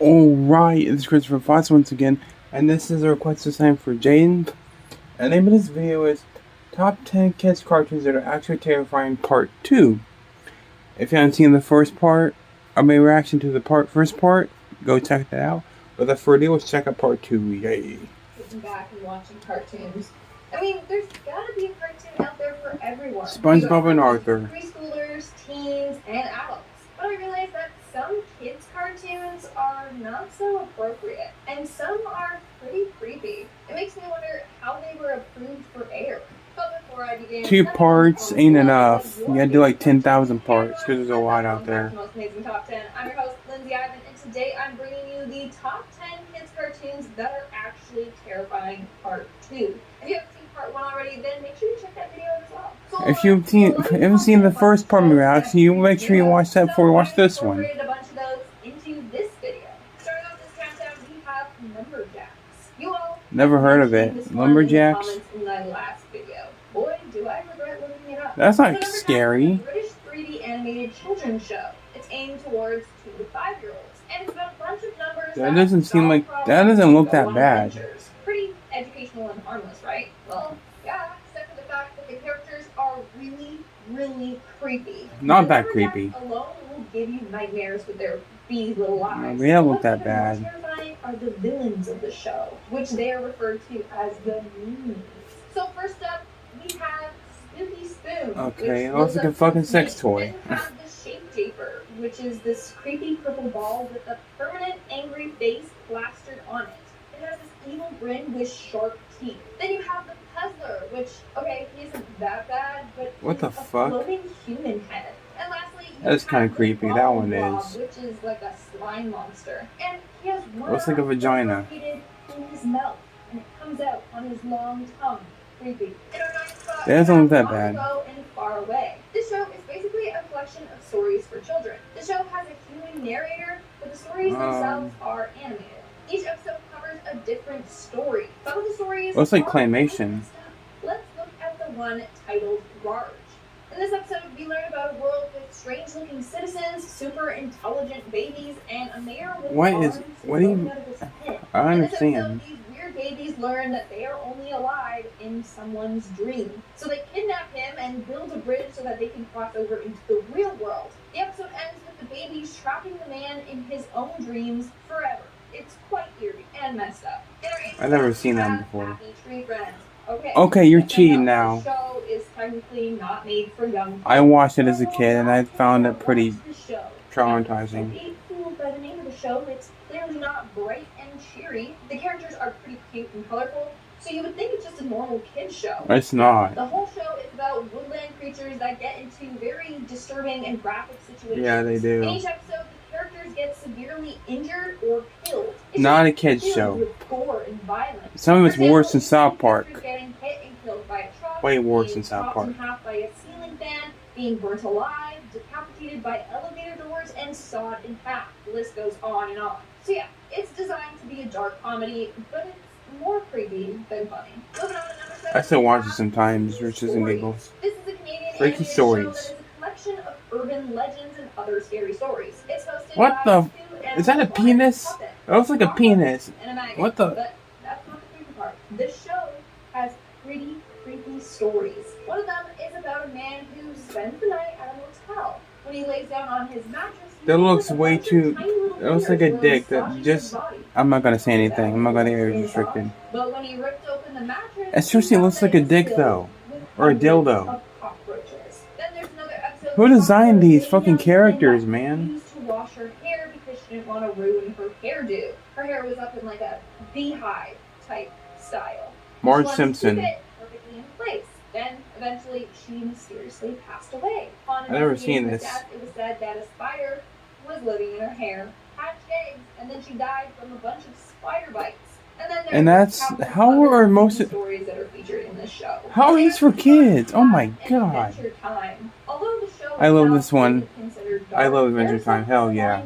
Alright, it's Christopher Fox once again, and this is a request assigned for Jaden. And the name of this video is Top 10 Kids Cartoons That Are Actually Terrifying Part 2. If you haven't seen the first part, or my reaction to the first part, go check that out. Without further ado, let's check out Part 2. Yay. Sitting back and watching cartoons. I mean, there's gotta be a cartoon out there for everyone. SpongeBob and Arthur. Preschoolers, teens, and adults. But I realized that some kids' cartoons are not so appropriate, and some are pretty creepy. It makes me wonder how they were approved for air. But before I begin, 2 parts ain't enough. You gotta do like 10,000 parts, because there's a lot out there. Most Amazing Top 10. I'm your host, Lindsay Ivan, and today I'm bringing you the top 10 kids' cartoons that are actually terrifying Part 2. If you haven't seen Part 1 already, then make sure you check that video as well. So, if you haven't seen the first part of my reaction, you make sure you watch that before you watch this one. A bunch of those into this video. Starting off this countdown, we have Lumberjacks. You all never heard of it. Lumberjacks? In my last video. Boy, do I regret looking it up. That's not scary. British 3D animated children's show. It's aimed towards 2 to 5-year-olds, and it's about a bunch of numbers. That doesn't seem like that doesn't look that bad. Pretty educational and harmless, right? Well, yeah, except for the fact that the characters are really, really creepy. Not that creepy. Alone will give you nightmares with their beady little eyes. They don't look that bad. What's terrifying are the villains of the show, which they are referred to as the meanies. So first up, we have Spooky Spoon. Okay, it looks like a fucking sex toy. Then you have the Shape Japer, which is this creepy purple ball with a permanent angry face plastered on it. It has this evil grin with sharp teeth. Then you have the Puzzler, which, okay, he isn't that bad, but what the fuck? Floating human head. And lastly, that's kind of creepy. That one is. Which is like a slime monster. And he has one looks like a vagina. In his mouth, and it comes out on his long tongue. Creepy. In our ninth spot, that doesn't look that bad. And Far Away. This show is basically a collection of stories for children. The show has a human narrator, but the stories themselves are animated. Each episode covers a different story. Some of the stories looks like claymation. Let's look at the one titled Rarge. In this episode, we learn about a world with strange-looking citizens, super intelligent babies, and a mayor with arms growing out of his head. I understand. In this episode, these weird babies learn that they are only alive in someone's dream. So they kidnap him and build a bridge so that they can cross over into the real world. The episode ends with the babies trapping the man in his own dreams forever. It's quite eerie and messed up. I've never seen that before. Happy Tree Friends. Okay, you're cheating now. The show is technically not made for young people. I watched it as a kid and I found it pretty traumatizing. Be fooled by the name of the show. It's clearly not bright and cheery. The characters are pretty cute and colorful, so you would think it's just a normal kids show. It's not. The whole show is about woodland creatures that get into very disturbing and graphic situations. Yeah, they do. In each episode, the characters get severely injured or killed. It's not a kids show. With gore and violence. Some of it's worse than South Park. Getting hit and killed by a truck, way worse than South Park. In half by a ceiling fan, being burnt alive, decapitated by elevator doors, and sawed in half. The list goes on and on. So yeah, it's designed to be a dark comedy, but it's more creepy than funny. Moving on to number 7. I still watch it sometimes, riches and giggles. This is a Canadian freaky stories. Show that is a collection of urban legends and other scary stories. It's hosted what by the? Is that a penis? It looks like a penis. What the? But that's not the creepy part. This show has pretty creepy stories. One of them is about a man who spends the night at a motel. When he lays down on his mattress, that looks way too. It looks like a dick that just. I'm not gonna say anything. I'm not gonna get restricted. But when he ripped open the mattress, it seriously looks like a dick though, or a dildo. Then there's another episode. Who designed these fucking characters, man? She used to wash her hair because she didn't want to ruin her hairdo. Her hair was up in like a beehive type style. Marge Simpson. Perfectly in place. Then eventually she mysteriously passed away. I've never seen this. Death, it was said that a spider was living in her hair, hatched eggs, and then she died from a bunch of spider bites. And that's how are most of stories that are featured in this show. How are these for kids? Oh my god! I love this one. I love Adventure Time. Hell yeah!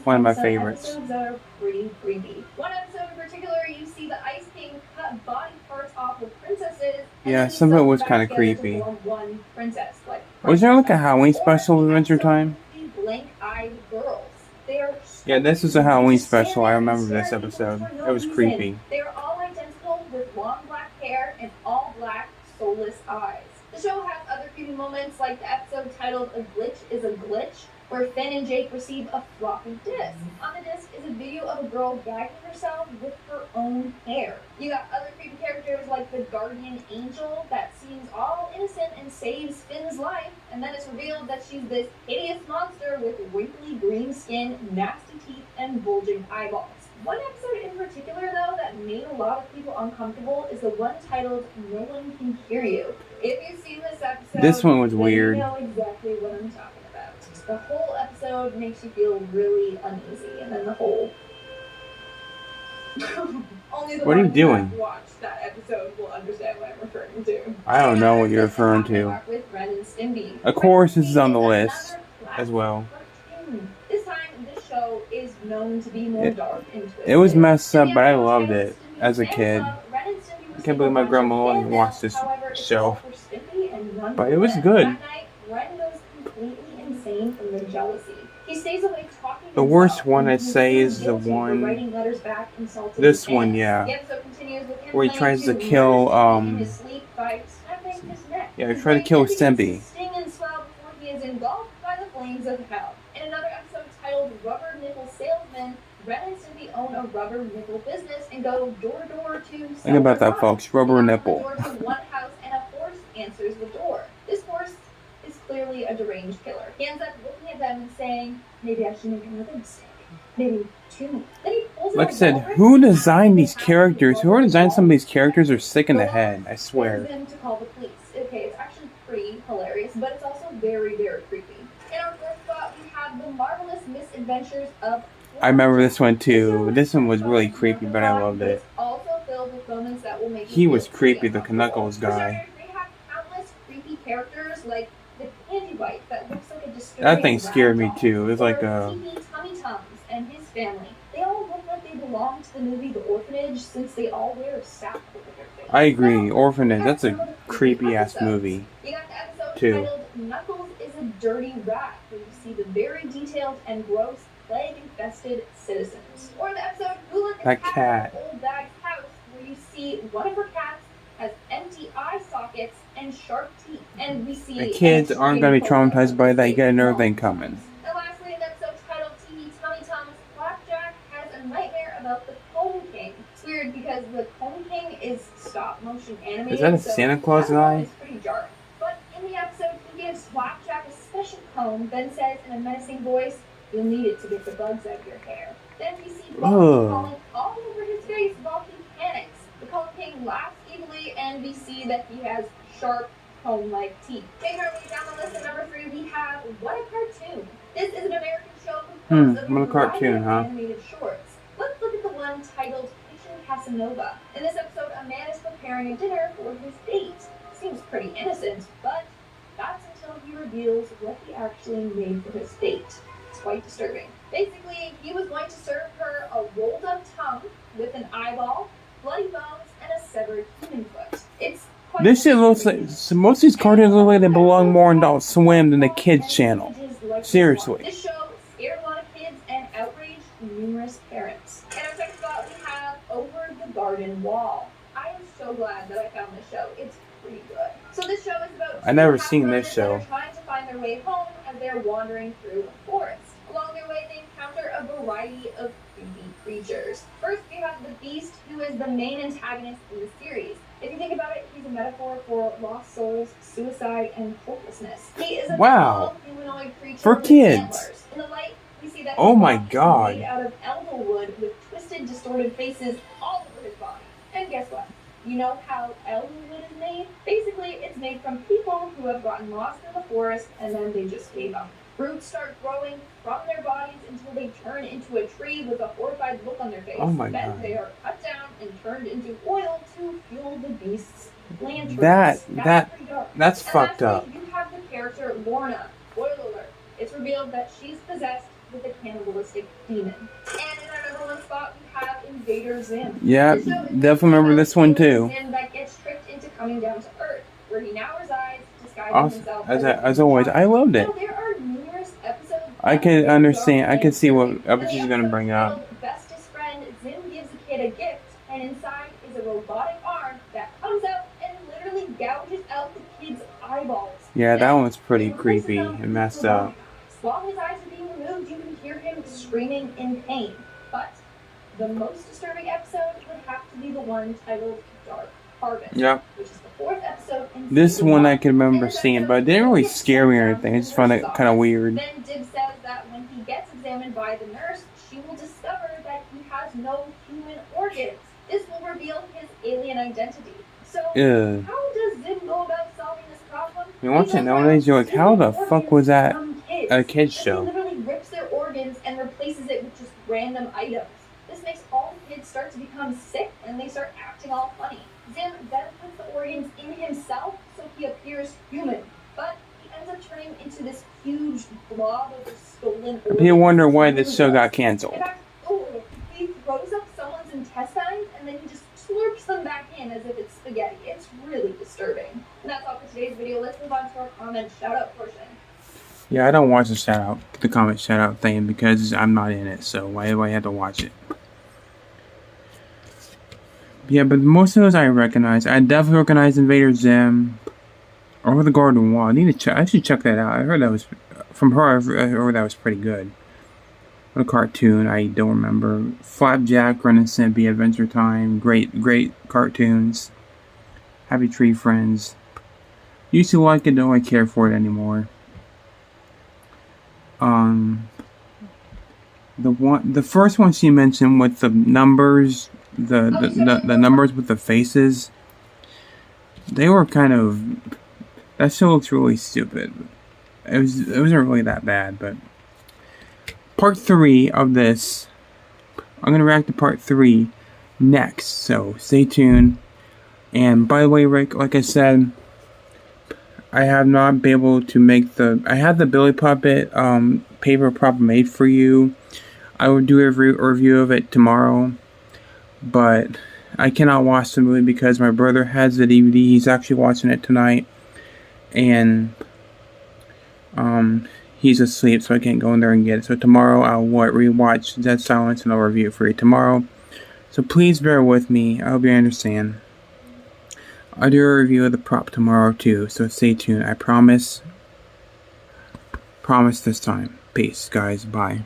One of my favorites. Episodes that are pretty creepy. One episode in particular, you see the Ice King cut body parts off of princesses. Yeah, some of it was kind of creepy. One princess, like was there like a Halloween special of Adventure Time? Blank-eyed girls. They are Yeah, this was a Halloween special. I remember this episode. It was creepy. They are all identical with long black hair and all black, soulless eyes. The show has other creepy moments, like the episode titled "A Glitch is a Glitch," where Finn and Jake receive a floppy disk. On the disk is a video of a girl gagging herself with her own hair. You got other creepy characters like the guardian angel that seems all innocent and saves Finn's life, and then it's revealed that she's this hideous monster with wrinkly green skin, nasty teeth, and bulging eyeballs. One episode in particular, though, that made a lot of people uncomfortable is the one titled "No One Can Hear You." If you've seen this episode, this one was weird. You know exactly what I'm talking about. The whole episode makes you feel really uneasy, and then the whole... Only the what are you doing? Who watched that episode will understand what I'm referring to. I don't know what you're referring to. With Ren and Stimpy. Of course, this is on the list as well. This time, this show is known to be more dark and twisted. It was messed up, but I loved it as a kid. I can't believe my grandma only watched this show. But it was good. That night, Ren goes completely insane from the jealousy. He stays awake talking to the worst one I'd say is the one. This one, yeah. Where he tries to kill, yeah, he tried to kill Stimpy. Sting and swell before he is engulfed by the flames of hell. In another episode titled "Rubber Nickel Salesman," Ren and Stimpy own a rubber nickel business and go door to door to sell. Think about that, folks. Rubber nipple. Door to one house and a horse answers the door. This horse is clearly a deranged killer. He ends up looking at them and saying, "Maybe I should make another mistake. Maybe two." Then he pulls out like I said, who designed these characters? Whoever designed some of these characters are sick in the head, I swear. Them to call the police. Okay, it's actually pretty hilarious, but it's also very, very creepy. In our fourth spot, we have The Marvelous Misadventures of... I remember this one too. This one was really creepy, but I loved it. Also filled with moments that will make he was creepy, the Knuckles guy. They have countless creepy characters, like the candy wife that looks like a disturbing... That thing scared me too. It was like a... Tummy Tums and his family. They all look like they belong to the movie The Orphanage, since they all wear sap over their face. I agree. Orphanage, that's a creepy-ass movie, you got the episode too. Titled "Knuckles is a Dirty Rat," where you see the very detailed and gross plague-infested citizens. Or the episode "Hula that cat. Old Bag's House," where you see one of her cats has empty eye sockets and sharp teeth. And we see... The kids aren't going to be traumatized by that. You got another thing coming. And lastly, in the episode titled "TV Tummy Tums," Flapjack has a nightmare about the Cone King. It's weird because the Cone King is stop-motion animated. Is that a Santa Claus guy? It's pretty jarring. But in the episode, he gives Flapjack a special cone, then says in a menacing voice, "You'll need it to get the bugs out of your hair." Then we see bugs crawling all over his face while he panics. The Cone King laughs evilly, and we see that he has sharp, cone-like teeth. Favorably down the list at number 3, we have What a Cartoon. This is an American show composed of what a cartoon, huh? animated shorts. Let's look at the one titled Kitchen Casanova. In this episode, a man is preparing a dinner for his date. Seems pretty innocent, but that's until he reveals what he actually made for his date. It's quite disturbing. Basically, he was going to serve her a rolled-up tongue with an eyeball, bloody bones, and a severed human foot. It's quite... This shit looks like... So most of these cartoons look like they belong more on Adult Swim than the kids' channel. Seriously. This show scared a lot of kids and outraged numerous parents. In our second spot, we have Over the Garden Wall. I am so glad that I found this show. It's pretty good. So this show is about... I never seen this show. Trying to find their way home as they're wandering through a forest. Along their way, they encounter a variety of creepy creatures. First, we have the Beast, who is the main antagonist in the series. If you think about it, he's a metaphor for lost souls, suicide, and hopelessness. He is a tall, humanoid creature for with kids. antlers. In the light, we see that oh my is god, made out of elderwood with twisted, distorted faces all over his body. And guess what? You know how elderwood is made? Basically, it's made from people who have gotten lost in the forest and then they just gave up. Roots start growing from their bodies until they turn into a tree with a horrified look on their face. Oh my then god. They are cut down and turned into oil to fuel the beast's lanterns. That's fucked up. You have the character Lorna. Spoiler alert. It's revealed that she's possessed with a cannibalistic demon. And in our number 1 spot, we have Invader Zim. Yeah, definitely remember this one too. Zim that gets tricked into coming down to Earth, where he now resides, disguising himself as always, I loved it. There are numerous episodes I could understand. I could see what she's gonna bring up. Bestest friend, Zim gives a kid a gift, and inside is a robotic arm that comes out and literally gouges out the kid's eyeballs. Yeah, that one's pretty creepy and messed up. While his eyes are being removed, you can hear him screaming in pain. But the most disturbing episode would have to be the one titled Dark Harvest. Yep. Which is the 4th episode in this season one 1. I can remember seeing, but it didn't really scare me or anything. I just found it kind of weird. Then Dib says that when he gets examined by the nurse, she will discover that he has no human organs. This will reveal his alien identity. So, how does Zim go about solving this problem? You watch it nowadays, you're like, how the fuck was that a kid's show? He literally rips their organs and replaces it with just random items. This makes all the kids start to become sick and they start acting all funny. Zim then puts the organs in himself so he appears human, but he ends up turning into this huge blob of stolen organs. People wonder why this show got canceled. In fact, he throws up someone's intestines and then he just slurps them back in as if it's spaghetti. It's really disturbing. And that's all for today's video. Let's move on to our comment shout-out portion. Yeah, I don't watch the comment shout-out thing because I'm not in it, so why do I have to watch it? Yeah, but most of those I recognize. I definitely recognize Invader Zim or The Garden Wall. I should check that out. I heard that was from her. I heard that was pretty good. What a cartoon! I don't remember. Flapjack, Ren and Stimpy, Adventure Time. Great cartoons. Happy Tree Friends. Used to like it, don't I care for it anymore. The first one she mentioned with the numbers, the numbers with the faces, they were kind of, that show looks really stupid. It wasn't really that bad, but part 3 of this, I'm gonna react to part 3 next, so stay tuned. And by the way, Rick, like I said, I have not been able to make I had the Billy Puppet paper prop made for you. I will do a review of it tomorrow, but I cannot watch the movie because my brother has the DVD. He's actually watching it tonight, and he's asleep, so I can't go in there and get it. So tomorrow I'll rewatch Dead Silence and I'll review it for you tomorrow. So please bear with me. I hope you understand. I'll do a review of the prop tomorrow too, so stay tuned. I promise. Promise this time. Peace, guys. Bye.